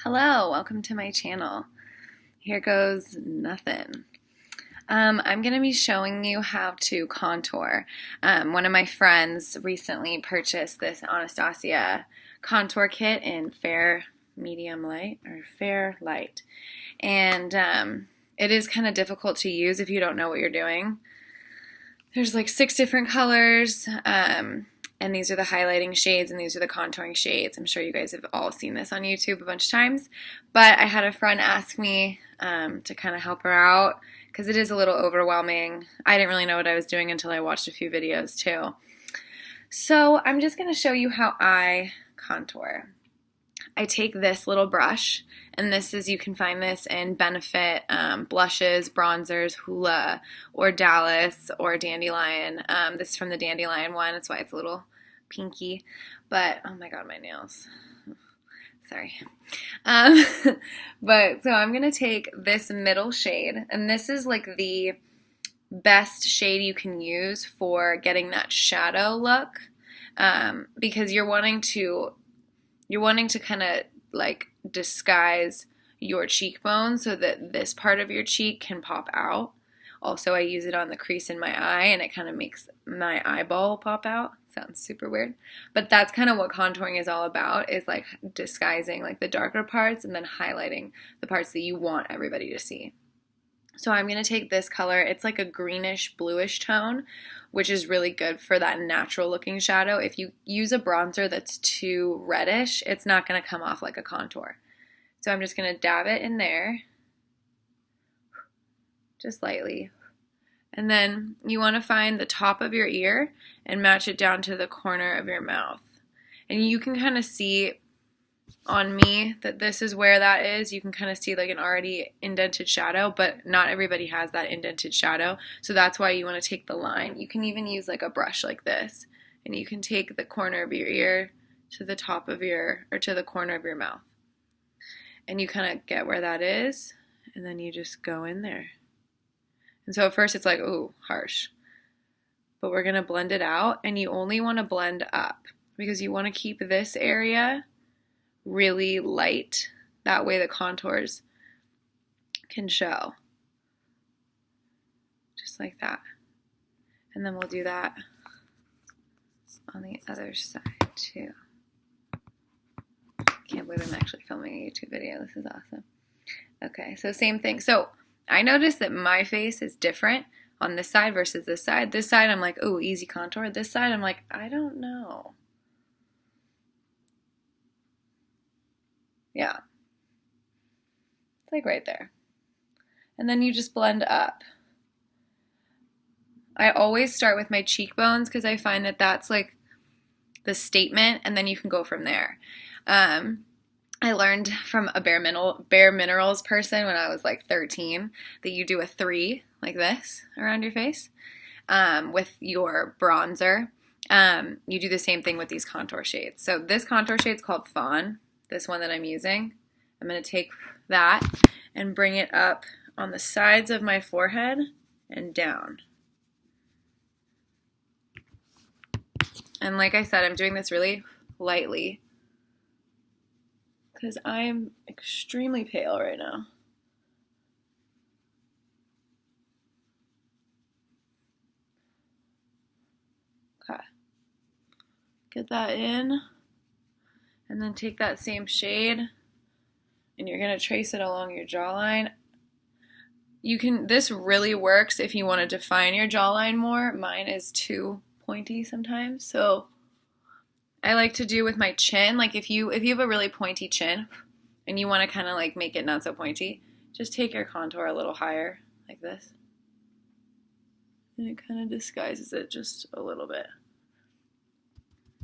Hello, welcome to my channel. Here goes nothing. I'm going to be showing you how to contour. One of my friends recently purchased this Anastasia contour kit in fair, medium light, or fair light. And it is kind of difficult to use if you don't know what you're doing. There's like 6 different colors. And these are the highlighting shades, and these are the contouring shades. I'm sure you guys have all seen this on YouTube a bunch of times. But I had a friend ask me to kind of help her out because it is a little overwhelming. I didn't really know what I was doing until I watched a few videos too. So I'm just going to show you how I contour. I take this little brush, and you can find this in Benefit blushes, bronzers, Hoola, or Dallas, or Dandelion. This is from the Dandelion one. That's why it's a little pinky. But, oh my god, my nails. Sorry. But, so I'm going to take this middle shade, and this is like the best shade you can use for getting that shadow look, because you're wanting to kind of like disguise your cheekbone so that this part of your cheek can pop out. Also, I use it on the crease in my eye, and it kind of makes my eyeball pop out. Sounds super weird. But that's kind of what contouring is all about, is like disguising like the darker parts and then highlighting the parts that you want everybody to see. So I'm going to take this color. It's like a greenish bluish tone, which is really good for that natural looking shadow. If you use a bronzer that's too reddish, it's not going to come off like a contour. So I'm just going to dab it in there, just lightly. And then you want to find the top of your ear and match it down to the corner of your mouth. And you can kind of see on me that this is where that is. You can kind of see like an already indented shadow, but not everybody has that indented shadow. So that's why you want to take the line. You can even use like a brush like this, and you can take the corner of your ear to the top of your, or to the corner of your mouth. And you kind of get where that is, and then you just go in there. And so at first it's like, ooh, harsh. But we're going to blend it out, and you only want to blend up because you want to keep this area really light. That way the contours can show. Just like that. And then we'll do that on the other side too. Can't believe I'm actually filming a YouTube video. This is awesome. Okay, so same thing. So I noticed that my face is different on this side versus this side. This side I'm like, oh, easy contour. This side I'm like, I don't know. Yeah. It's like right there. And then you just blend up. I always start with my cheekbones because I find that that's like the statement, and then you can go from there. I learned from a Bare Minerals person when I was like 13 that you do a 3 like this around your face with your bronzer. You do the same thing with these contour shades. So this contour shade is called Fawn. This one that I'm using. I'm going to take that and bring it up on the sides of my forehead and down. And like I said, I'm doing this really lightly because I'm extremely pale right now. Okay. Get that in. And then take that same shade, and you're going to trace it along your jawline. This really works if you want to define your jawline more. Mine is too pointy sometimes. So I like to do with my chin. Like if you have a really pointy chin and you want to kind of like make it not so pointy, just take your contour a little higher like this. And it kind of disguises it just a little bit.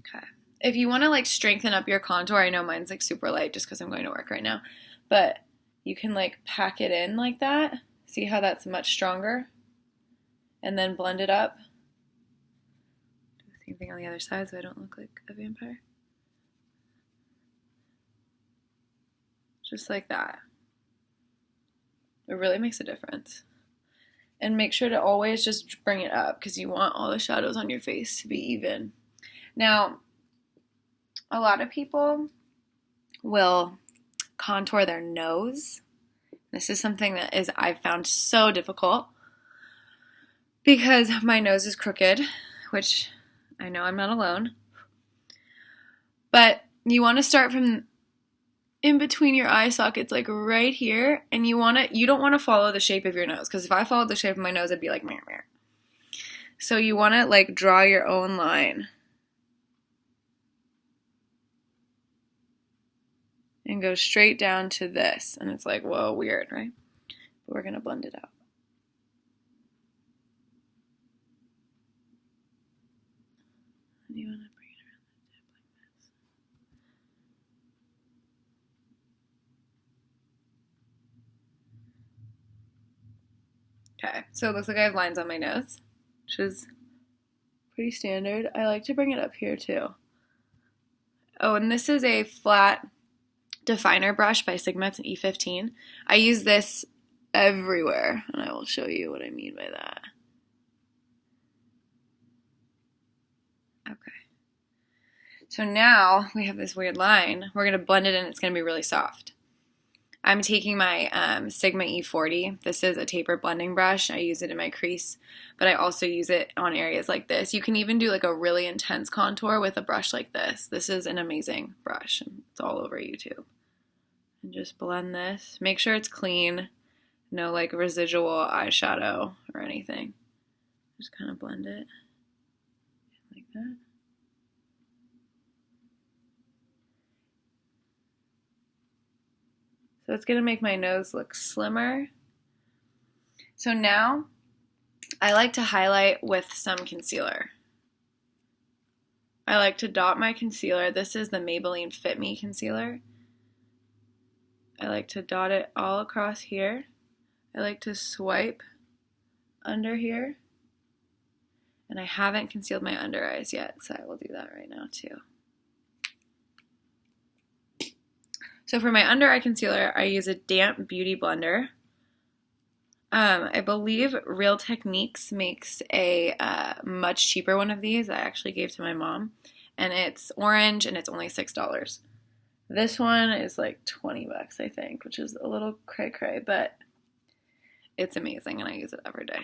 Okay. If you want to like strengthen up your contour, I know mine's like super light just because I'm going to work right now, but you can like pack it in like that. See how that's much stronger? And then blend it up. Do the same thing on the other side so I don't look like a vampire. Just like that. It really makes a difference. And make sure to always just bring it up because you want all the shadows on your face to be even. Now, a lot of people will contour their nose. This is something that I've found so difficult because my nose is crooked, which I know I'm not alone. But you want to start from in between your eye sockets, like right here, and you don't want to follow the shape of your nose, because if I followed the shape of my nose, it'd be like meh, meh. So you want to like draw your own line and go straight down to this, and it's like, whoa, weird, right? But we're gonna blend it out. And you want to bring it around the tip like this. Okay, so it looks like I have lines on my nose, which is pretty standard. I like to bring it up here too. Oh, and this is a flat definer brush by Sigma. It's an E15. I use this everywhere, and I will show you what I mean by that. Okay. So now we have this weird line. We're going to blend it in. It's going to be really soft. I'm taking my Sigma E40. This is a tapered blending brush. I use it in my crease, but I also use it on areas like this. You can even do like a really intense contour with a brush like this. This is an amazing brush. It's all over YouTube. And just blend this. Make sure it's clean. No like residual eyeshadow or anything. Just kind of blend it like that. So it's going to make my nose look slimmer. So now I like to highlight with some concealer. I like to dot my concealer. This is the Maybelline Fit Me concealer. I like to dot it all across here. I like to swipe under here. And I haven't concealed my under eyes yet, so I will do that right now too. So for my under eye concealer, I use a damp beauty blender. I believe Real Techniques makes a much cheaper one of these. I actually gave to my mom, and it's orange, and it's only $6. This one is like 20 bucks, I think, which is a little cray-cray, but it's amazing, and I use it every day.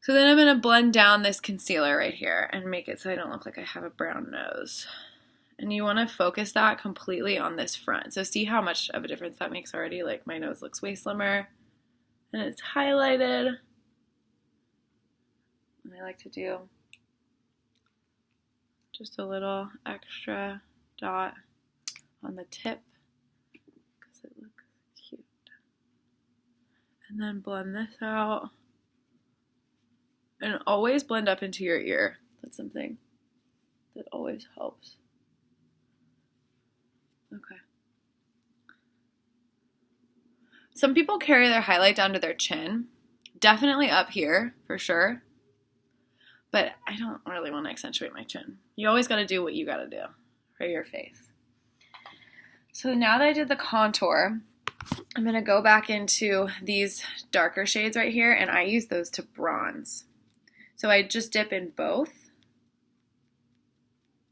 So then I'm going to blend down this concealer right here and make it so I don't look like I have a brown nose. And you want to focus that completely on this front. So see how much of a difference that makes already? Like my nose looks way slimmer, and it's highlighted. And I like to do just a little extra dot on the tip because it looks cute. And then blend this out. And always blend up into your ear. That's something that always helps. Okay. Some people carry their highlight down to their chin. Definitely up here, for sure. But I don't really want to accentuate my chin. You always got to do what you got to do for your face. So now that I did the contour, I'm going to go back into these darker shades right here, and I use those to bronze. So I just dip in both,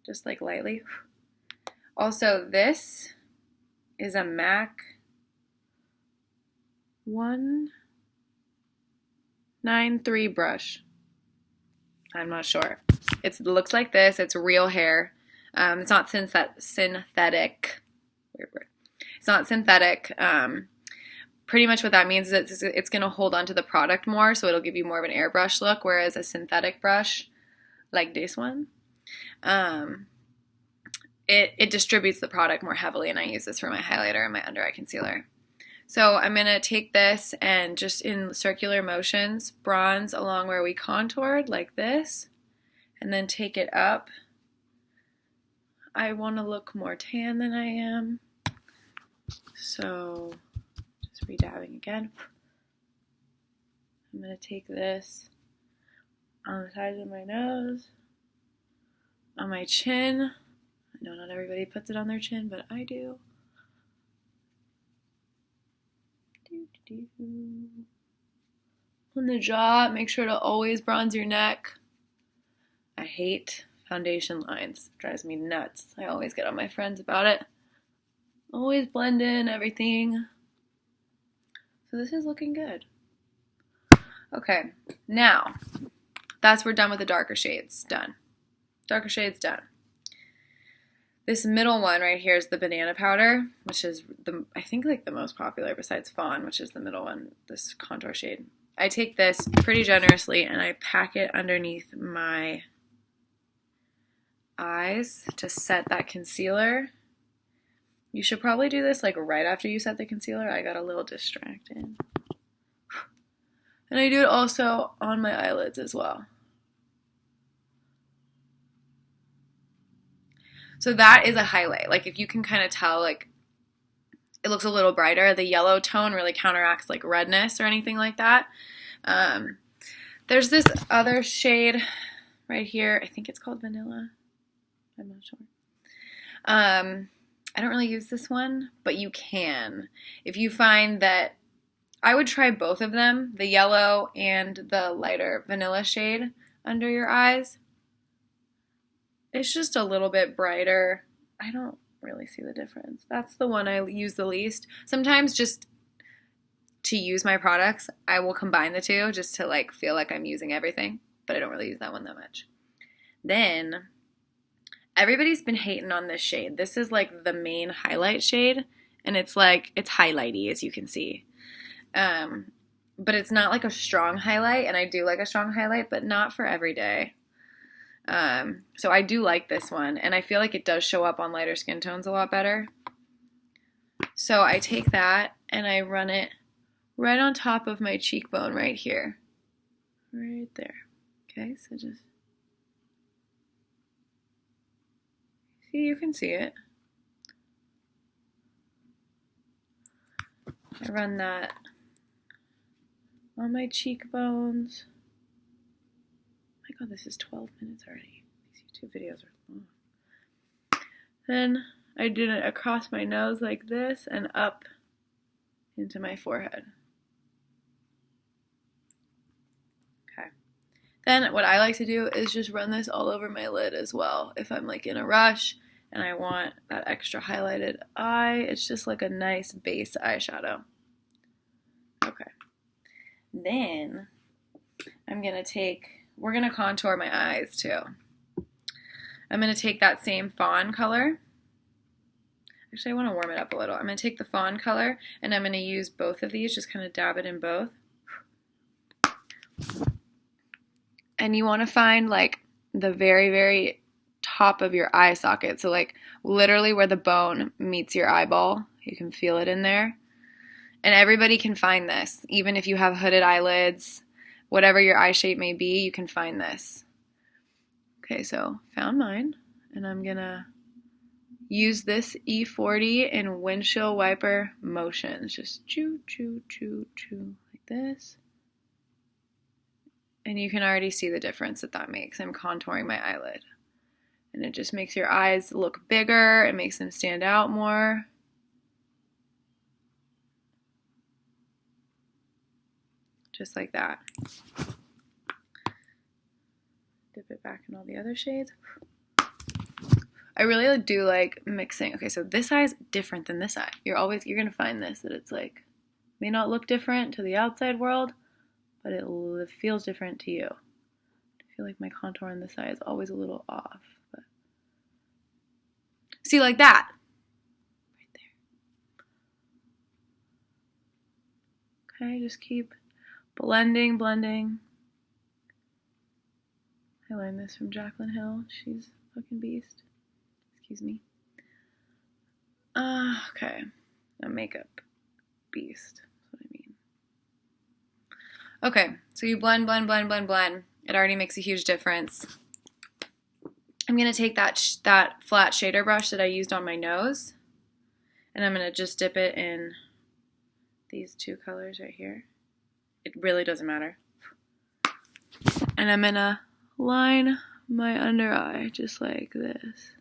just like lightly. Also, this is a MAC 193 brush. I'm not sure. It looks like this. It's real hair. It's not synthetic. Weird word. It's not synthetic. Pretty much what that means is it's going to hold onto the product more, so it'll give you more of an airbrush look, whereas a synthetic brush, like this one, it distributes the product more heavily, and I use this for my highlighter and my under eye concealer. So I'm going to take this and just in circular motions, bronze along where we contoured, like this, and then take it up. I want to look more tan than I am, so just redabbing again. I'm going to take this on the sides of my nose, on my chin. I know not everybody puts it on their chin, but I do. On the jaw, make sure to always bronze your neck. I hate foundation lines. It drives me nuts. I always get on my friends about it. Always blend in everything. So this is looking good. Okay, now we're done with the darker shades. Done. Darker shades done. This middle one right here is the banana powder, which is I think like the most popular besides Fawn, which is the middle one, this contour shade. I take this pretty generously and I pack it underneath my eyes to set that concealer. You should probably do this like right after you set the concealer. I got a little distracted. And I do it also on my eyelids as well. So that is a highlight. Like if you can kind of tell, like it looks a little brighter. The yellow tone really counteracts like redness or anything like that. There's this other shade right here. I think it's called Vanilla. I'm not sure. I don't really use this one, but you can. If you find that, I would try both of them, the yellow and the lighter vanilla shade under your eyes. It's just a little bit brighter. I don't really see the difference. That's the one I use the least. Sometimes just to use my products, I will combine the two just to like feel like I'm using everything, but I don't really use that one that much. Then everybody's been hating on this shade. This is like the main highlight shade, and it's like, it's highlighty as you can see. But it's not like a strong highlight, and I do like a strong highlight, but not for every day. So I do like this one, and I feel like it does show up on lighter skin tones a lot better. So I take that and I run it right on top of my cheekbone right here. Right there. Okay, so just, see, you can see it. I run that on my cheekbones. Oh my god, this is 12 minutes already. These YouTube videos are long. Then I did it across my nose like this and up into my forehead. Okay. Then what I like to do is just run this all over my lid as well. If I'm like in a rush and I want that extra highlighted eye, it's just like a nice base eyeshadow. Okay. Then we're gonna contour my eyes too. I'm gonna take that same fawn color. Actually, I wanna warm it up a little. I'm gonna take the fawn color and I'm gonna use both of these, just kind of dab it in both. And you wanna find like the very, very top of your eye socket. So like literally where the bone meets your eyeball. You can feel it in there. And everybody can find this. Even if you have hooded eyelids, whatever your eye shape may be, you can find this. Okay, so found mine, and I'm gonna use this E40 in windshield wiper motions. Just choo, choo, choo, choo, like this. And you can already see the difference that makes. I'm contouring my eyelid. And it just makes your eyes look bigger. It makes them stand out more. Just like that. Dip it back in all the other shades. I really do like mixing. Okay, so this eye is different than this eye. You're gonna find this, that it's like, may not look different to the outside world, but it feels different to you. I feel like my contour on this eye is always a little off. But see, like that. Right there. Okay, just keep blending. I learned this from Jaclyn Hill. She's a fucking beast. Excuse me. Okay. A makeup beast. That's what I mean. Okay, so you blend. It already makes a huge difference. I'm going to take that flat shader brush that I used on my nose, and I'm going to just dip it in these two colors right here. It really doesn't matter. And I'm going to line my under eye just like this.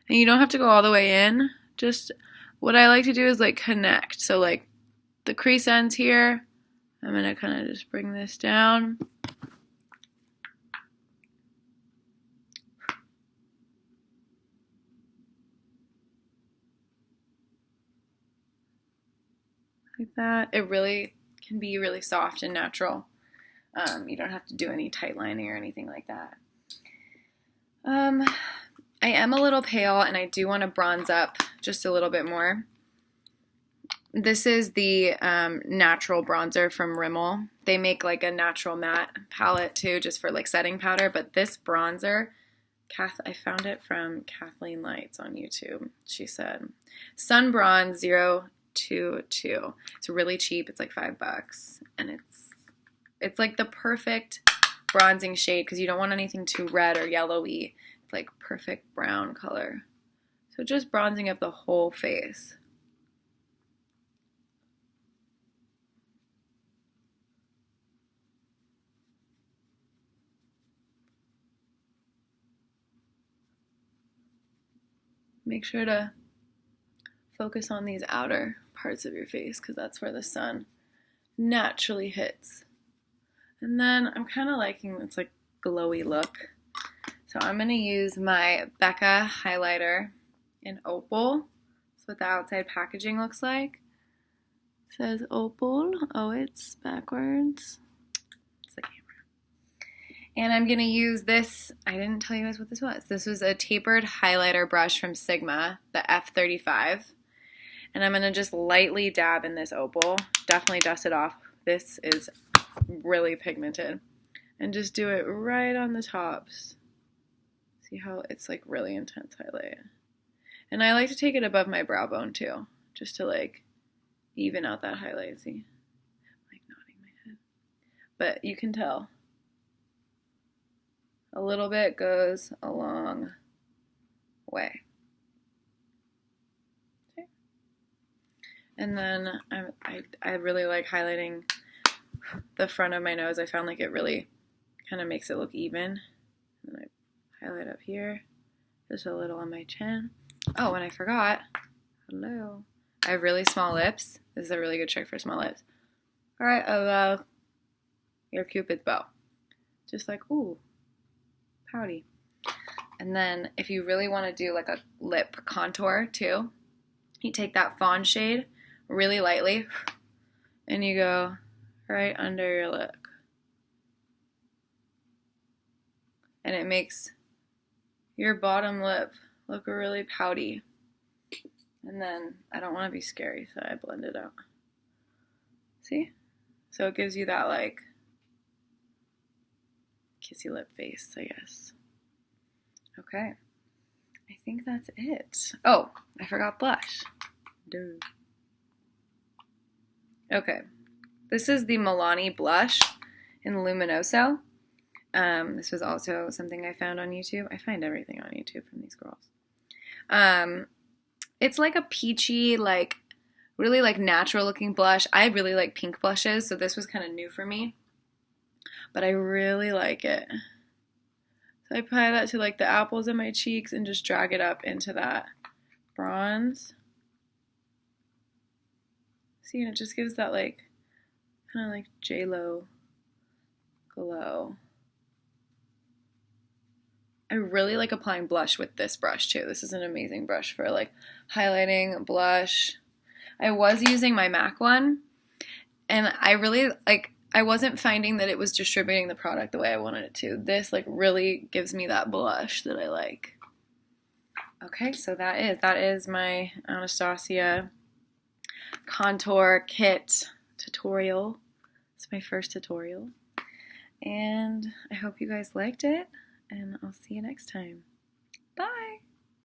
And you don't have to go all the way in. Just what I like to do is like connect. So like the crease ends here. I'm going to kind of just bring this down. like that. It really can be really soft and natural. You don't have to do any tight lining or anything like that. I am a little pale and I do want to bronze up just a little bit more. This is the natural bronzer from Rimmel. They make like a natural matte palette too, just for like setting powder. But this bronzer, I found it from Kathleen Lights on YouTube. She said, Sun Bronze 022. It's really cheap. It's like $5. And it's like the perfect bronzing shade because you don't want anything too red or yellowy. It's like perfect brown color. So just bronzing up the whole face. Make sure to focus on these outer parts of your face because that's where the sun naturally hits. And then I'm kind of liking this like glowy look. So I'm going to use my Becca highlighter in Opal. That's what the outside packaging looks like. It says Opal. Oh, it's backwards. It's the camera. And I'm going to use this. I didn't tell you guys what this was. This was a tapered highlighter brush from Sigma, the F35. And I'm going to just lightly dab in this Opal. Definitely dust it off. This is really pigmented. And just do it right on the tops. See how it's like really intense highlight. And I like to take it above my brow bone too, just to like even out that highlight. See? I'm like nodding my head. But you can tell. A little bit goes a long way. Okay. And then I really like highlighting the front of my nose. I found like it really kind of makes it look even. And then I highlight up here, just a little on my chin. Oh, and I forgot. Hello. I have really small lips. This is a really good trick for small lips. All right, above your Cupid's bow. Just like, ooh, pouty. And then if you really want to do like a lip contour too, you take that fawn shade really lightly and you go right under your lip. And it makes your bottom lip look really pouty. And then I don't want to be scary, so I blend it out. See? So it gives you that like kissy lip face, I guess. Okay. I think that's it. Oh, I forgot blush. Dude. Okay. This is the Milani blush in Luminoso. This was also something I found on YouTube. I find everything on YouTube from these girls. It's like a peachy, like really like natural looking blush. I really like pink blushes, so this was kind of new for me. But I really like it. So I apply that to like the apples of my cheeks and just drag it up into that bronze. See, and it just gives that like kind of like J-Lo glow. I really like applying blush with this brush too. This is an amazing brush for like highlighting, blush. I was using my MAC one and I really like, I wasn't finding that it was distributing the product the way I wanted it to. This like really gives me that blush that I like. Okay, so that is my Anastasia contour kit tutorial. It's my first tutorial. And I hope you guys liked it. And I'll see you next time. Bye!